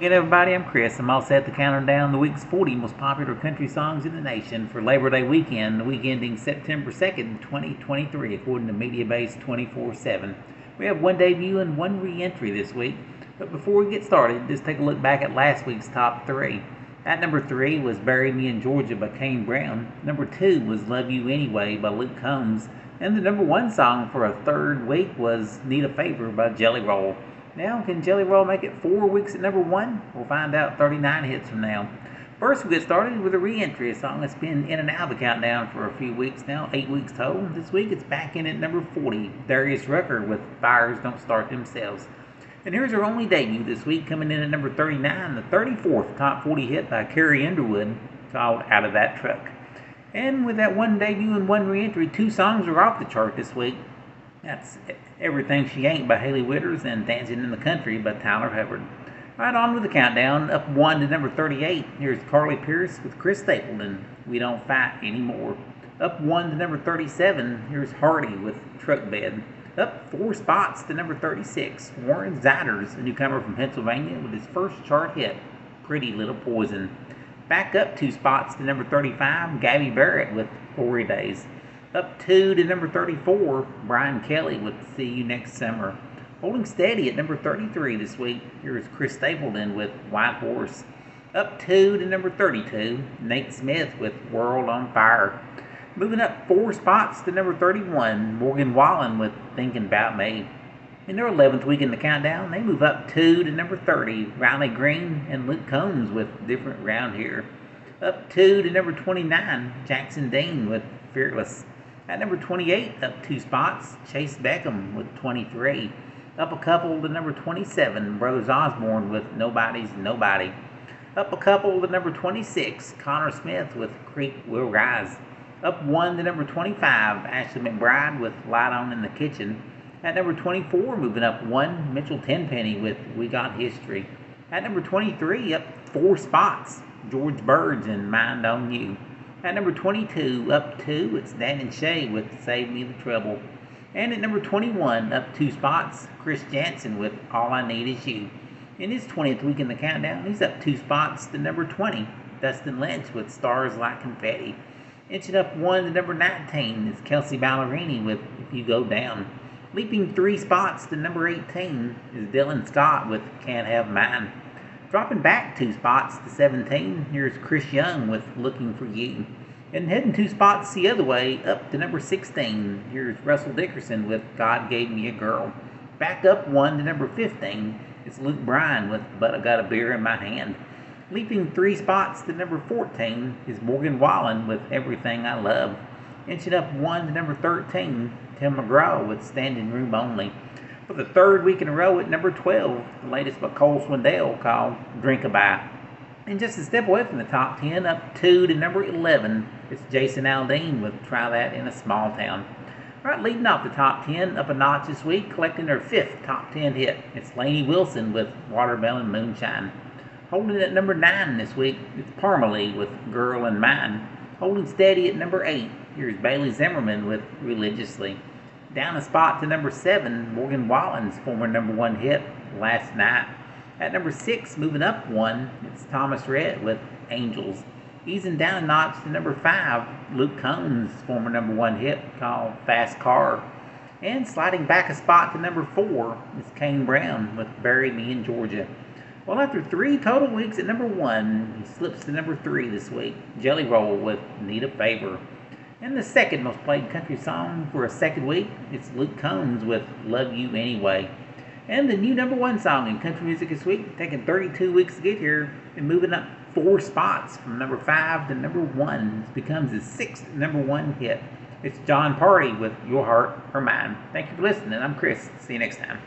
Again, everybody, I'm Chris. I'm all set to count down the week's 40 most popular country songs in the nation for Labor Day weekend, the week ending September 2nd, 2023, according to MediaBase 24/7. We have one debut and one re-entry this week, but before we get started, just take a look back at last week's top three. At number 3 was Bury Me in Georgia by Kane Brown. Number 2 was Love You Anyway by Luke Combs. And the number 1 song for a third week was Need a Favor by Jelly Roll. Now, can Jelly Roll make it 4 weeks at number 1? We'll find out 39 hits from now. First, we'll get started with a re-entry, a song that's been in and out of the countdown for a few weeks now, 8 weeks total. This week, it's back in at number 40, Darius Rucker with Fires Don't Start Themselves. And here's her only debut this week, coming in at number 39, the 34th top 40 hit by Carrie Underwood, called Out of That Truck. And with that one debut and one re-entry, 2 songs are off the chart this week. That's Everything She Ain't by Hailey Whitters and Dancing in the Country by Tyler Hubbard. Right on with the countdown, up 1 to number 38. Here's Carly Pearce with Chris Stapleton, We Don't Fight Anymore. Up 1 to number 37. Here's Hardy with Truck Bed. Up 4 spots to number 36. Warren Zeiders, a newcomer from Pennsylvania, with his first chart hit, Pretty Little Poison. Back up 2 spots to number 35. Gabby Barrett with Glory Days. Up 2 to number 34, Brian Kelly with See You Next Summer. Holding steady at number 33 this week, here's Chris Stapleton with White Horse. Up 2 to number 32, Nate Smith with World on Fire. Moving up 4 spots to number 31, Morgan Wallen with Thinking About Me. In their 11th week in the countdown, they move up 2 to number 30, Riley Green and Luke Combs with Different Round Here. Up 2 to number 29, Jackson Dean with Fearless. At number 28, up 2 spots, Chase Beckham with 23. Up a couple to number 27, Brothers Osborne with Nobody's Nobody. Up a couple to number 26, Connor Smith with Creek Will Rise. Up 1 to number 25, Ashley McBride with Light On in the Kitchen. At number 24, moving up 1, Mitchell Tenpenny with We Got History. At number 23, up 4 spots, George Birds and Mind on You. At number 22, up 2, it's Dan and Shay with Save Me the Trouble. And at number 21, up 2 spots, Chris Jansen with All I Need Is You. In his 20th week in the countdown, he's up 2 spots to number 20, Dustin Lynch with Stars Like Confetti. Inching up 1 to number 19 is Kelsey Ballerini with If You Go Down. Leaping 3 spots to number 18 is Dylan Scott with Can't Have Mine. Dropping back 2 spots to 17, here's Chris Young with Looking for You. And heading 2 spots the other way, up to number 16, here's Russell Dickerson with God Gave Me a Girl. Back up 1 to number 15, it's Luke Bryan with But I Got a Beer in My Hand. Leaping 3 spots to number 14 is Morgan Wallen with Everything I Love. Inching up 1 to number 13, Tim McGraw with Standing Room Only. For the 3rd week in a row at number 12, the latest by Cole Swindell, called Drink-A-Bye. And just a step away from the top 10, up 2 to number 11, it's Jason Aldean with Try That in a Small Town. Right, leading off the top 10, up a notch this week, collecting their 5th top 10 hit, it's Lainey Wilson with Watermelon Moonshine. Holding at number 9 this week, it's Parmalee with Girl in Mine. Holding steady at number 8, here's Bailey Zimmerman with Religiously. Down a spot to number 7, Morgan Wallen's former number 1 hit, Last Night. At number 6, moving up 1, it's Thomas Rhett with Angels. Easing down a notch to number 5, Luke Combs' former number 1 hit, called Fast Car. And sliding back a spot to number 4, it's Kane Brown with Bury Me in Georgia. Well, after 3 total weeks at number 1, he slips to number 3 this week, Jelly Roll with Need a Favor. And the second most played country song for a second week, it's Luke Combs with Love You Anyway. And the new number 1 song in country music this week, taking 32 weeks to get here and moving up 4 spots from number 5 to number 1. It becomes his 6th number 1 hit. It's John Party with Your Heart or Mine. Thank you for listening. I'm Chris. See you next time.